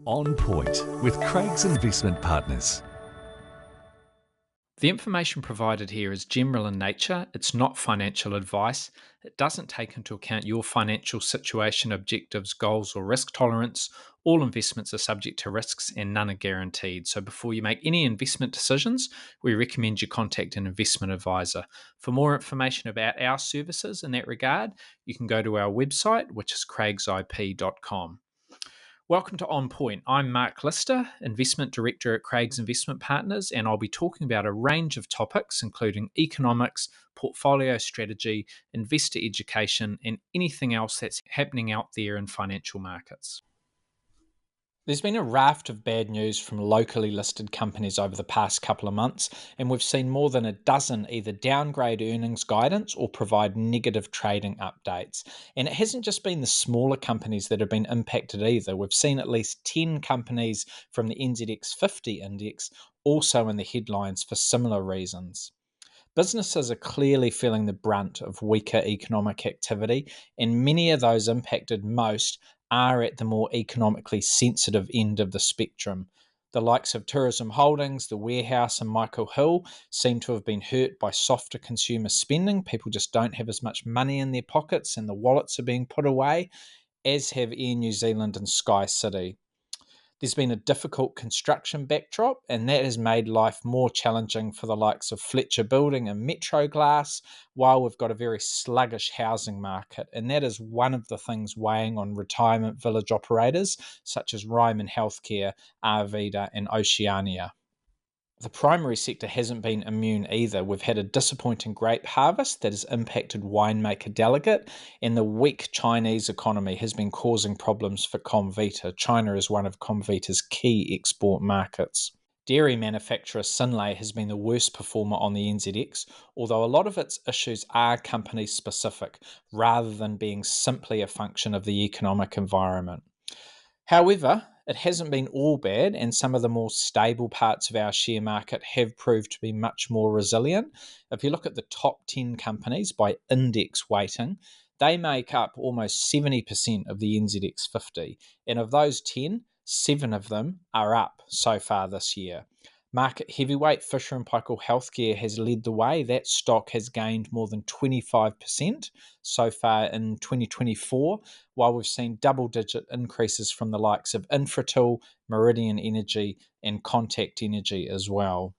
On Point with Craig's Investment Partners. The information provided here is general in nature. It's not financial advice. It doesn't take into account your financial situation, objectives, goals, or risk tolerance. All investments are subject to risks and none are guaranteed. So before you make any investment decisions, we recommend you contact an investment advisor. For more information about our services in that regard, you can go to our website, which is craigsip.com. Welcome to On Point. I'm Mark Lister, Investment Director at Craig's Investment Partners, and I'll be talking about a range of topics, including economics, portfolio strategy, investor education, and anything else that's happening out there in financial markets. There's been a raft of bad news from locally listed companies over the past couple of months, and we've seen more than a dozen either downgrade earnings guidance or provide negative trading updates. And it hasn't just been the smaller companies that have been impacted either. We've seen at least 10 companies from the NZX 50 index also in the headlines for similar reasons. Businesses are clearly feeling the brunt of weaker economic activity, and many of those impacted most are at the more economically sensitive end of the spectrum. The likes of Tourism Holdings, The Warehouse, and Michael Hill seem to have been hurt by softer consumer spending. People just don't have as much money in their pockets and the wallets are being put away, as have Air New Zealand and Sky City. There's been a difficult construction backdrop, and that has made life more challenging for the likes of Fletcher Building and Metro Glass, while we've got a very sluggish housing market. And that is one of the things weighing on retirement village operators, such as Ryman Healthcare, Arvida, and Oceania. The primary sector hasn't been immune either. We've had a disappointing grape harvest that has impacted winemaker Delegate, and the weak Chinese economy has been causing problems for Comvita. China is one of Comvita's key export markets. Dairy manufacturer Synlait has been the worst performer on the NZX, although a lot of its issues are company specific rather than being simply a function of the economic environment. However, it hasn't been all bad, and some of the more stable parts of our share market have proved to be much more resilient. If you look at the top 10 companies by index weighting, they make up almost 70% of the NZX 50. And of those 10, 7 of them are up so far this year. Market heavyweight Fisher & Paykel Healthcare has led the way. That stock has gained more than 25% so far in 2024, while we've seen double-digit increases from the likes of Infratil, Meridian Energy, and Contact Energy as well.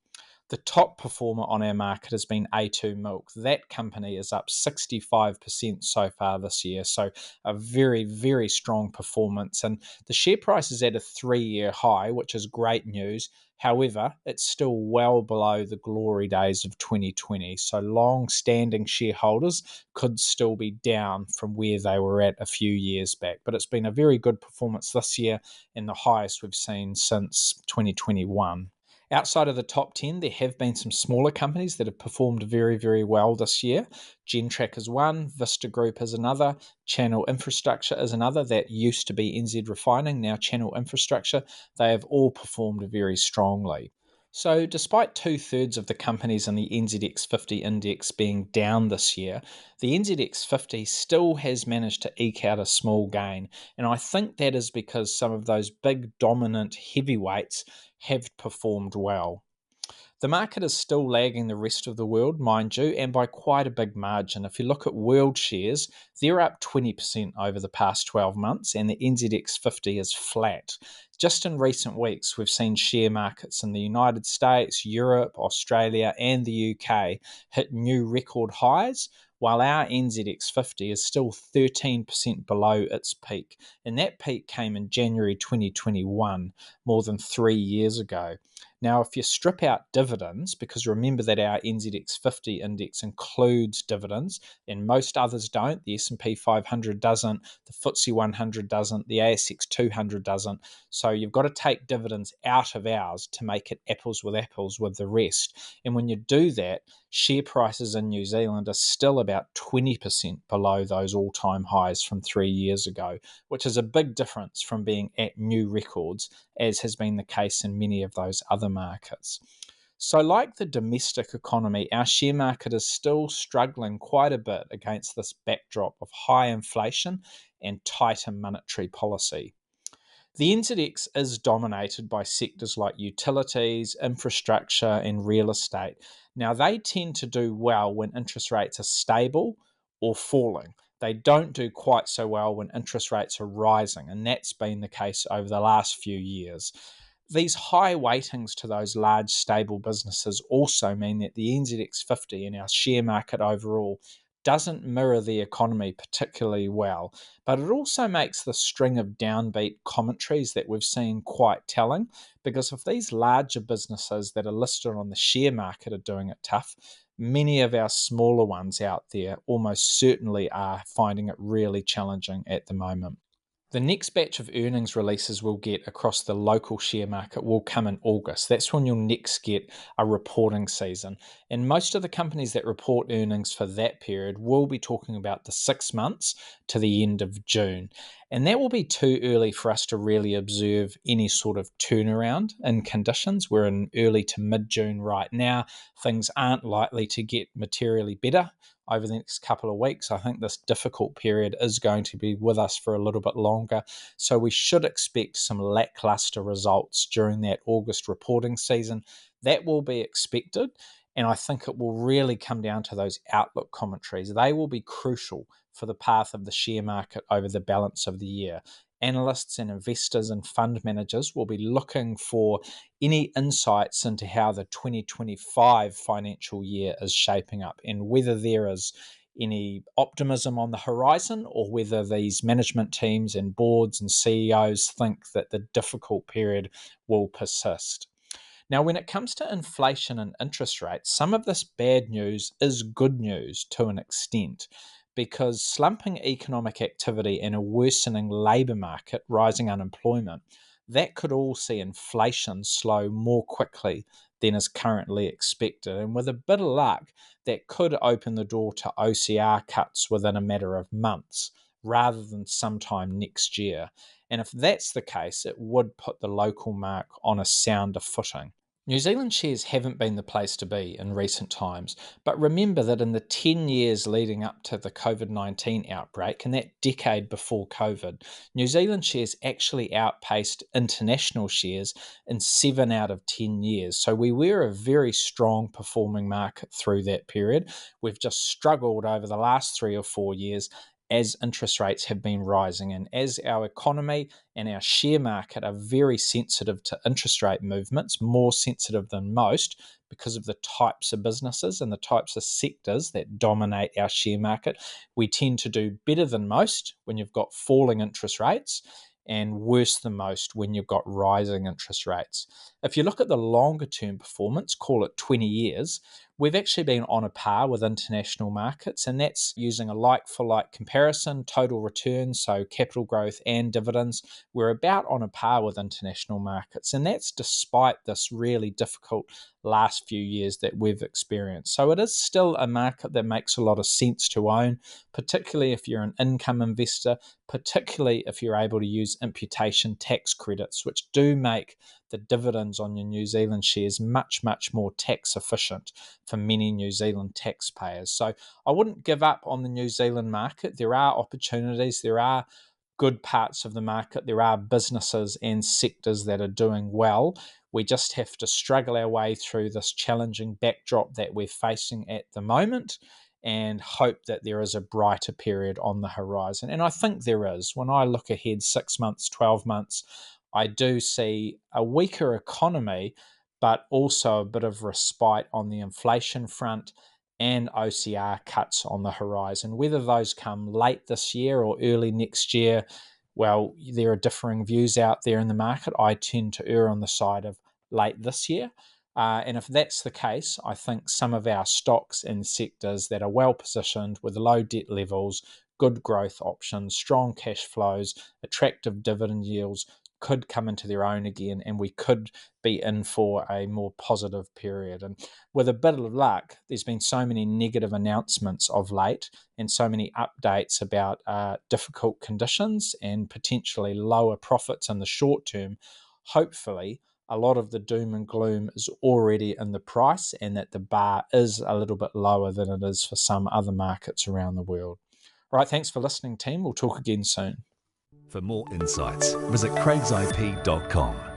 The top performer on our market has been A2 Milk. That company is up 65% so far this year. So a very, very strong performance. And the share price is at a 3-year high, which is great news. However, it's still well below the glory days of 2020. So long-standing shareholders could still be down from where they were at a few years back. But it's been a very good performance this year and the highest we've seen since 2021. Outside of the top 10, there have been some smaller companies that have performed very, very well this year. Gentrack is one, Vista Group is another, Channel Infrastructure is another. That used to be NZ Refining, now Channel Infrastructure. They have all performed very strongly. So despite 2/3 of the companies in the NZX 50 index being down this year, the NZX 50 still has managed to eke out a small gain. And I think that is because some of those big dominant heavyweights have performed well. The market is still lagging the rest of the world, mind you, and by quite a big margin. If you look at world shares, they're up 20% over the past 12 months, and the NZX 50 is flat. Just in recent weeks, we've seen share markets in the United States, Europe, Australia, and the UK hit new record highs, while our NZX 50 is still 13% below its peak. And that peak came in January 2021, more than 3 years ago. Now, if you strip out dividends, because remember that our NZX 50 index includes dividends, and most others don't, the S&P 500 doesn't, the FTSE 100 doesn't, the ASX 200 doesn't, so you've got to take dividends out of ours to make it apples with the rest. And when you do that, share prices in New Zealand are still about 20% below those all-time highs from 3 years ago, which is a big difference from being at new records, as has been the case in many of those other markets. So like the domestic economy, our share market is still struggling quite a bit against this backdrop of high inflation and tighter monetary policy. The NZX is dominated by sectors like utilities, infrastructure, and real estate. Now, they tend to do well when interest rates are stable or falling. They don't do quite so well when interest rates are rising, and that's been the case over the last few years. These high weightings to those large, stable businesses also mean that the NZX 50 in our share market overall doesn't mirror the economy particularly well, but it also makes the string of downbeat commentaries that we've seen quite telling, because if these larger businesses that are listed on the share market are doing it tough, many of our smaller ones out there almost certainly are finding it really challenging at the moment. The next batch of earnings releases we'll get across the local share market will come in August. That's when you'll next get a reporting season. And most of the companies that report earnings for that period will be talking about the 6 months to the end of June. And that will be too early for us to really observe any sort of turnaround in conditions. We're in early to mid-June right now. Things aren't likely to get materially better over the next couple of weeks. I think this difficult period is going to be with us for a little bit longer. So we should expect some lackluster results during that August reporting season. That will be expected. And I think it will really come down to those outlook commentaries. They will be crucial for the path of the share market over the balance of the year. Analysts and investors and fund managers will be looking for any insights into how the 2025 financial year is shaping up and whether there is any optimism on the horizon or whether these management teams and boards and CEOs think that the difficult period will persist. Now, when it comes to inflation and interest rates, some of this bad news is good news to an extent, because slumping economic activity and a worsening labour market, rising unemployment, that could all see inflation slow more quickly than is currently expected. And with a bit of luck, that could open the door to OCR cuts within a matter of months rather than sometime next year. And if that's the case, it would put the local mark on a sounder footing. New Zealand shares haven't been the place to be in recent times, but remember that in the 10 years leading up to the COVID-19 outbreak and that decade before COVID, New Zealand shares actually outpaced international shares in 7 out of 10 years. So we were a very strong performing market through that period. We've just struggled over the last 3 or 4 years as interest rates have been rising, and as our economy and our share market are very sensitive to interest rate movements, more sensitive than most because of the types of businesses and the types of sectors that dominate our share market, we tend to do better than most when you've got falling interest rates and worse than most when you've got rising interest rates. If you look at the longer term performance, call it 20 years, we've actually been on a par with international markets, and that's using a like-for-like comparison, total return, so capital growth and dividends. We're about on a par with international markets, and that's despite this really difficult last few years that we've experienced. So it is still a market that makes a lot of sense to own, particularly if you're an income investor, particularly if you're able to use imputation tax credits, which do make the dividends on your New Zealand shares much, much more tax efficient for many New Zealand taxpayers. So I wouldn't give up on the New Zealand market. There are opportunities, there are good parts of the market, there are businesses and sectors that are doing well. We just have to struggle our way through this challenging backdrop that we're facing at the moment and hope that there is a brighter period on the horizon. And I think there is. When I look ahead 6 months, 12 months, I do see a weaker economy, but also a bit of respite on the inflation front and OCR cuts on the horizon. Whether those come late this year or early next year, well, there are differing views out there in the market. I tend to err on the side of late this year. And if that's the case, I think some of our stocks and sectors that are well positioned with low debt levels, good growth options, strong cash flows, attractive dividend yields could come into their own again, and we could be in for a more positive period. And with a bit of luck, there's been so many negative announcements of late and so many updates about difficult conditions and potentially lower profits in the short term. Hopefully, a lot of the doom and gloom is already in the price and that the bar is a little bit lower than it is for some other markets around the world. All right, thanks for listening, team. We'll talk again soon. For more insights, visit craigsip.com.